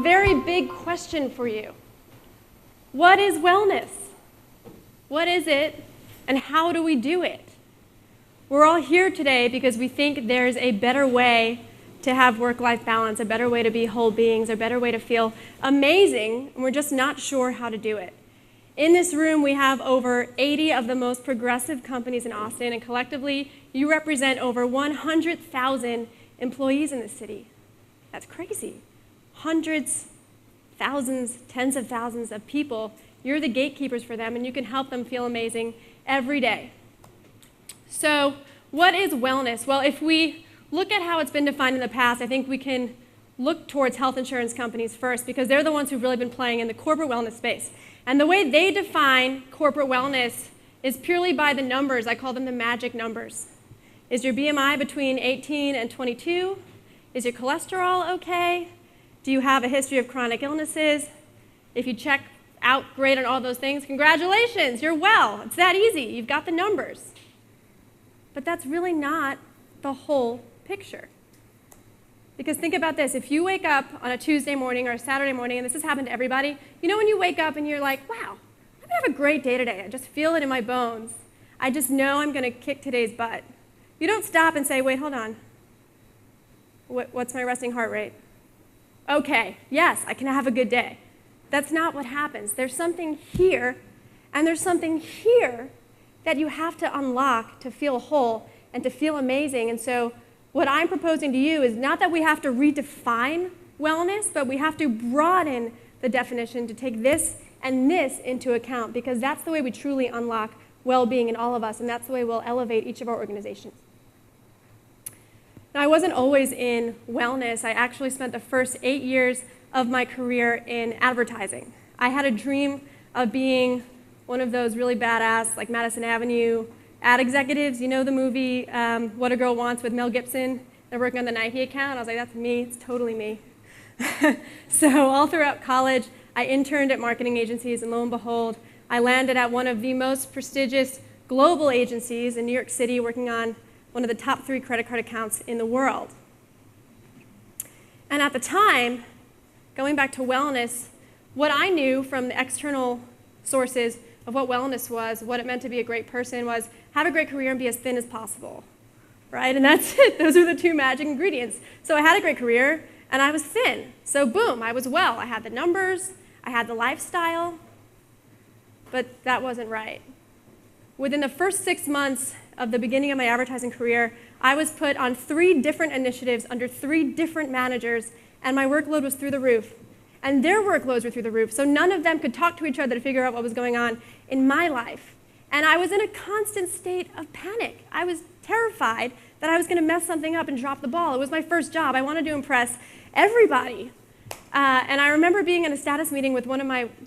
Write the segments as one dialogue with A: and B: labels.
A: very big question for you. What is wellness? What is it, and how do we do it? We're all here today because we think there's a better way to have work-life balance, a better way to be whole beings, a better way to feel amazing, and we're just not sure how to do it. In this room, we have over 80 of the most progressive companies in Austin, and collectively, you represent over 100,000 employees in the city. That's crazy. Hundreds, thousands, tens of thousands of people. You're the gatekeepers for them, and you can help them feel amazing every day. So, what is wellness? Well, if we look at how it's been defined in the past, I think we can look towards health insurance companies first, because they're the ones who've really been playing in the corporate wellness space. And the way they define corporate wellness is purely by the numbers. I call them the magic numbers. Is your BMI between 18 and 22? Is your cholesterol okay? Do you have a history of chronic illnesses? If you check out great on all those things, congratulations, you're well. It's that easy. You've got the numbers. But that's really not the whole picture. Because think about this, if you wake up on a Tuesday morning or a Saturday morning, and this has happened to everybody, you know when you wake up and you're like, wow, I'm gonna have a great day today. I just feel it in my bones. I just know I'm gonna kick today's butt. You don't stop and say, wait, hold on. What's my resting heart rate? Okay, yes, I can have a good day. That's not what happens. There's something here, and there's something here that you have to unlock to feel whole and to feel amazing. And so what I'm proposing to you is not that we have to redefine wellness, but we have to broaden the definition to take this and this into account, because that's the way we truly unlock well-being in all of us, and that's the way we'll elevate each of our organizations. Now, I wasn't always in wellness. I actually spent the first 8 years of my career in advertising. I had a dream of being one of those really badass, like Madison Avenue ad executives. You know the movie What a Girl Wants with Mel Gibson? They're working on the Nike account. I was like, that's me. It's totally me. So all throughout college, I interned at marketing agencies, and lo and behold, I landed at one of the most prestigious global agencies in New York City, working on one of the top 3 credit card accounts in the world. And at the time, going back to wellness, what I knew from the external sources of what wellness was, what it meant to be a great person, was have a great career and be as thin as possible, right? And that's it. Those are the 2 magic ingredients. So I had a great career, and I was thin. So boom, I was well. I had the numbers, I had the lifestyle, but that wasn't right. Within the first 6 months of the beginning of my advertising career, I was put on 3 different initiatives under 3 different managers, and my workload was through the roof. And their workloads were through the roof, so none of them could talk to each other to figure out what was going on in my life. And I was in a constant state of panic. I was terrified that I was gonna mess something up and drop the ball. It was my first job. I wanted to impress everybody. And I remember being in a status meeting with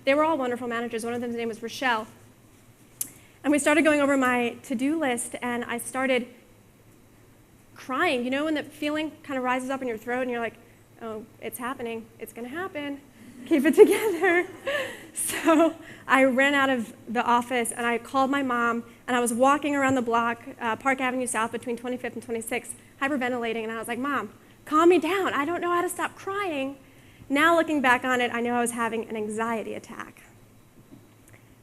A: they were all wonderful managers. One of them's name was Rochelle. And we started going over my to-do list, and I started crying. You know when that feeling kind of rises up in your throat and you're like, oh, it's happening, it's gonna happen, keep it together. So I ran out of the office and I called my mom, and I was walking around the block, Park Avenue South between 25th and 26th, hyperventilating, and I was like, Mom, calm me down, I don't know how to stop crying. Now looking back on it, I know I was having an anxiety attack.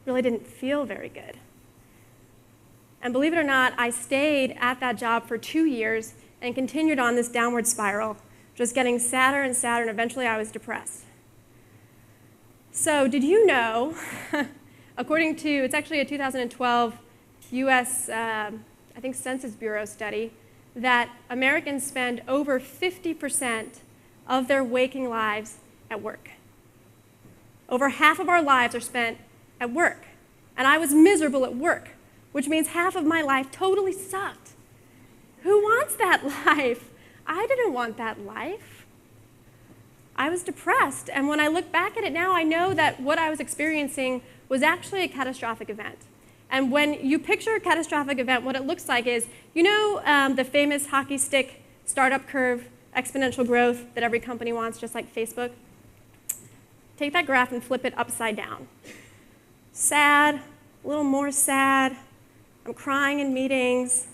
A: Really didn't feel very good. And believe it or not, I stayed at that job for 2 years and continued on this downward spiral, just getting sadder and sadder, and eventually I was depressed. So did you know, according to, it's actually a 2012 US, I think Census Bureau study, that Americans spend over 50% of their waking lives at work. Over half of our lives are spent at work. And I was miserable at work, which means half of my life totally sucked. Who wants that life? I didn't want that life. I was depressed, and when I look back at it now, I know that what I was experiencing was actually a catastrophic event. And when you picture a catastrophic event, what it looks like is, you know the famous hockey stick startup curve, exponential growth that every company wants, just like Facebook? Take that graph and flip it upside down. Sad, a little more sad, I'm crying in meetings,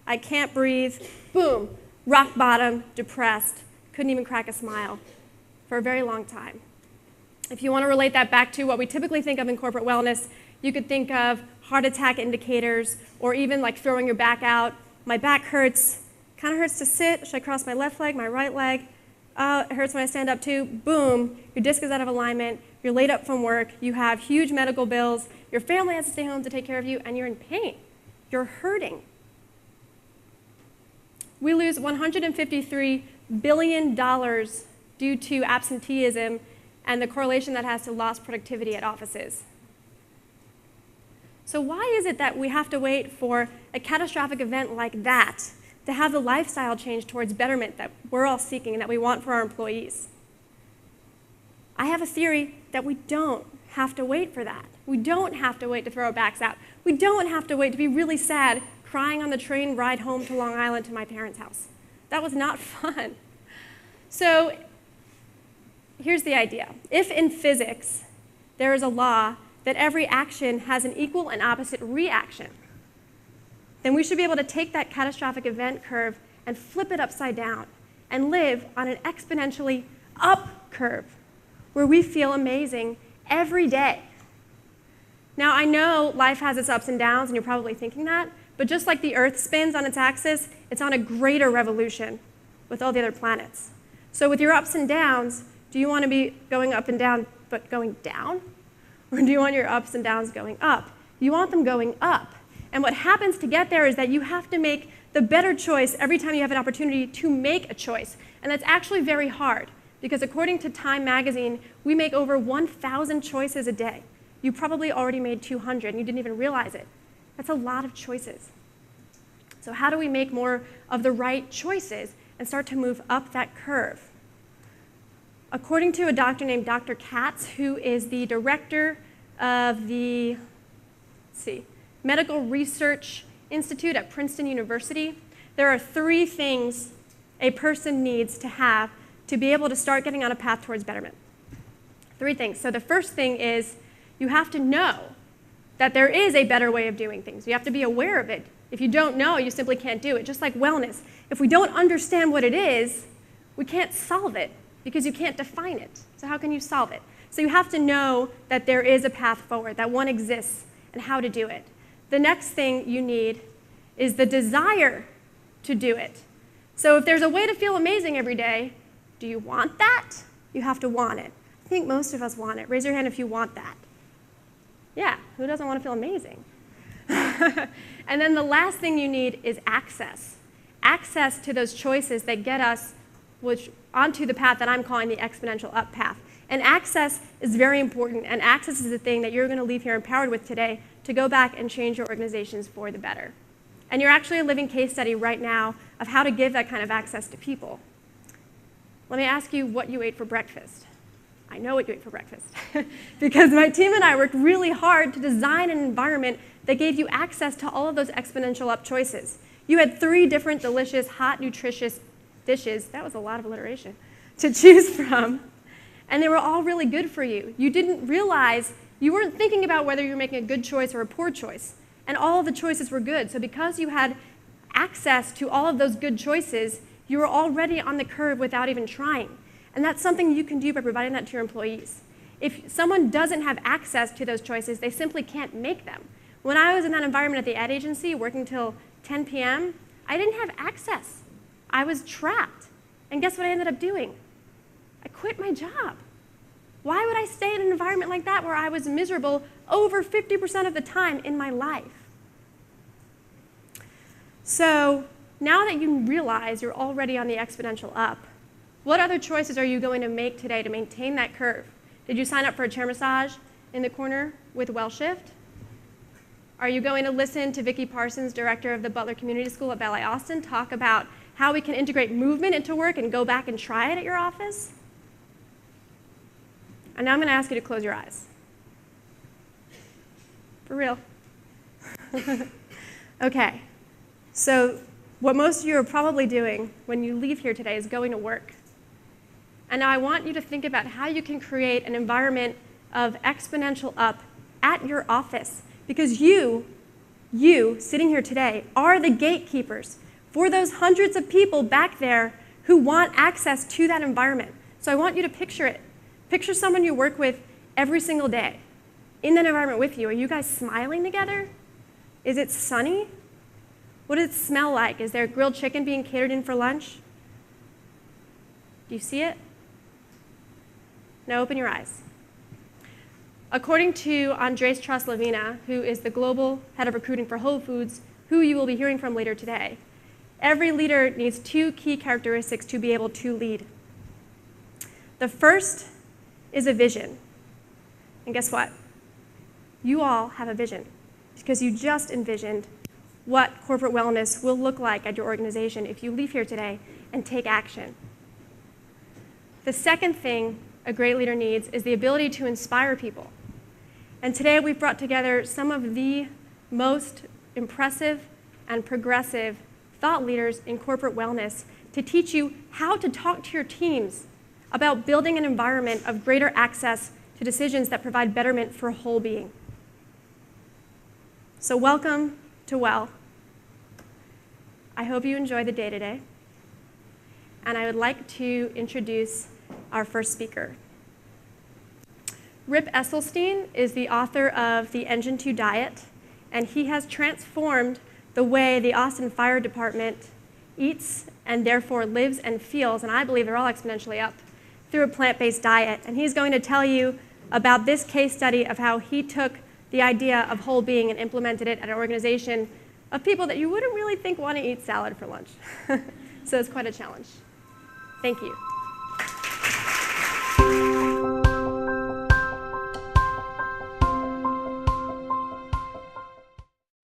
A: I can't breathe, boom, rock bottom, depressed, couldn't even crack a smile for a very long time. If you want to relate that back to what we typically think of in corporate wellness, you could think of heart attack indicators, or even like throwing your back out. My back hurts, kind of hurts to sit. Should I cross my left leg, my right leg? It hurts when I stand up too. Boom, your disc is out of alignment. You're laid up from work. You have huge medical bills. Your family has to stay home to take care of you, and you're in pain. You're hurting. We lose $153 billion due to absenteeism and the correlation that has to lost productivity at offices. So why is it that we have to wait for a catastrophic event like that to have the lifestyle change towards betterment that we're all seeking and that we want for our employees? I have a theory that we don't have to wait for that. We don't have to wait to throw our backs out. We don't have to wait to be really sad, crying on the train ride home to Long Island to my parents' house. That was not fun. So here's the idea. If in physics there is a law that every action has an equal and opposite reaction, then we should be able to take that catastrophic event curve and flip it upside down and live on an exponentially up curve where we feel amazing every day. Now, I know life has its ups and downs, and you're probably thinking that, but just like the Earth spins on its axis, it's on a greater revolution with all the other planets. So with your ups and downs, do you want to be going up and down but going down? Or do you want your ups and downs going up? You want them going up. And what happens to get there is that you have to make the better choice every time you have an opportunity to make a choice. And that's actually very hard, because according to Time magazine, we make over 1,000 choices a day. You probably already made 200 and you didn't even realize it. That's a lot of choices. So how do we make more of the right choices and start to move up that curve? According to a doctor named Dr. Katz, who is the director of the Medical Research Institute at Princeton University, there are 3 things a person needs to have to be able to start getting on a path towards betterment. 3 things. So the first thing is you have to know that there is a better way of doing things. You have to be aware of it. If you don't know, you simply can't do it. Just like wellness. If we don't understand what it is, we can't solve it because you can't define it. So how can you solve it? So you have to know that there is a path forward, that one exists, and how to do it. The next thing you need is the desire to do it. So if there's a way to feel amazing every day, do you want that? You have to want it. I think most of us want it. Raise your hand if you want that. Yeah, who doesn't want to feel amazing? And then the last thing you need is access. Access to those choices that get us onto the path that I'm calling the exponential up path. And access is very important, and access is the thing that you're going to leave here empowered with today to go back and change your organizations for the better. And you're actually a living case study right now of how to give that kind of access to people. Let me ask you what you ate for breakfast. I know what you ate for breakfast because my team and I worked really hard to design an environment that gave you access to all of those exponential up choices. You had 3 different delicious, hot, nutritious dishes, that was a lot of alliteration, to choose from, and they were all really good for you. You didn't realize, you weren't thinking about whether you were making a good choice or a poor choice, and all of the choices were good. So because you had access to all of those good choices, you were already on the curve without even trying. And that's something you can do by providing that to your employees. If someone doesn't have access to those choices, they simply can't make them. When I was in that environment at the ad agency, working till 10 p.m., I didn't have access. I was trapped. And guess what I ended up doing? I quit my job. Why would I stay in an environment like that where I was miserable over 50% of the time in my life? So now that you realize you're already on the exponential up, what other choices are you going to make today to maintain that curve? Did you sign up for a chair massage in the corner with WellShift? Are you going to listen to Vicki Parsons, director of the Butler Community School at Ballet Austin, talk about how we can integrate movement into work and go back and try it at your office? And now I'm going to ask you to close your eyes. For real. Okay. So what most of you are probably doing when you leave here today is going to work. And now I want you to think about how you can create an environment of exponential up at your office. Because you sitting here today are the gatekeepers for those hundreds of people back there who want access to that environment. So I want you to picture it. Picture someone you work with every single day in that environment with you. Are you guys smiling together? Is it sunny? What does it smell like? Is there grilled chicken being catered in for lunch? Do you see it? Now open your eyes. According to Andres Traslavina, who is the global head of recruiting for Whole Foods, who you will be hearing from later today, every leader needs 2 key characteristics to be able to lead. The first is a vision. And guess what? You all have a vision because you just envisioned what corporate wellness will look like at your organization if you leave here today and take action. The second thing a great leader needs is the ability to inspire people. And today we've brought together some of the most impressive and progressive thought leaders in corporate wellness to teach you how to talk to your teams about building an environment of greater access to decisions that provide betterment for whole being. So welcome to Well. I hope you enjoy the day today. And I would like to introduce our first speaker. Rip Esselstyn is the author of The Engine 2 Diet, and he has transformed the way the Austin Fire Department eats and therefore lives and feels, and I believe they're all exponentially up, through a plant-based diet. And he's going to tell you about this case study of how he took the idea of whole being and implemented it at an organization of people that you wouldn't really think want to eat salad for lunch. So it's quite a challenge. Thank you.